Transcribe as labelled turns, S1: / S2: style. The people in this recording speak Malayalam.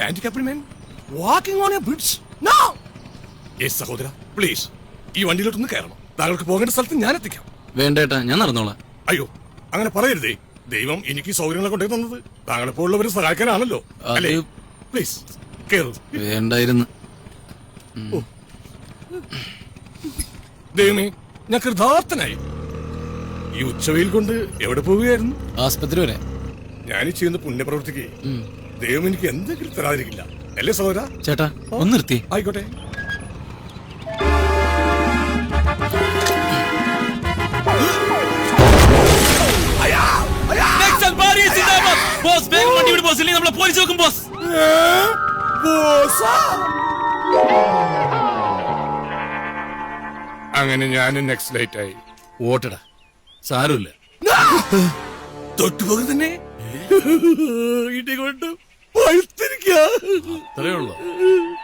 S1: handicapped man walking on a bridge. No! Yes, സഹോദര, പ്ലീസ് ഈ വണ്ടിയിലോട്ടൊന്ന് കയറണം. താങ്കൾക്ക് പോകേണ്ട സ്ഥലത്ത് ഞാൻ എത്തിക്കാം.
S2: വേണ്ടേട്ടാ, ഞാൻ നടന്നോളാം.
S1: അയ്യോ, അങ്ങനെ പറയരുതേ. ദൈവം എനിക്ക് സൗകര്യങ്ങളെ കൊണ്ടേ തന്നത് താങ്കളെപ്പോലുള്ളവരെ സഹായിക്കാനാണല്ലോ. അല്ലേ? പ്ലീസ് കേറൂ.
S2: വേണ്ടായിരുന്നു.
S1: ദൈവമേ, ഞാൻ കൃതാർത്ഥനായി. ഈ ഉച്ചവെയിൽ കൊണ്ട് എവിടെ പോവുകയായിരുന്നു?
S2: ആസ്പത്രി വരെ.
S1: ഞാനീ ചെയ്യുന്ന പുണ്യപ്രവൃത്തിക്ക് ദൈവം എനിക്ക് എന്തെങ്കിലും തരാതിരിക്കില്ല. അല്ലേ സഹോദര?
S2: ചേട്ടാ, ഒന്ന് നിർത്തി.
S1: ആയിക്കോട്ടെ. അങ്ങനെ ഞാൻ നെക്സ്റ്റ് ലൈറ്റ് ആയി.
S2: ഓട്ടടാ, സാരമില്ല.
S1: തൊട്ടുപോക തന്നെ ഇടി കൊണ്ട് പഴുത്തിരിക്കുക.
S2: അത്രേ ഉള്ളൂ.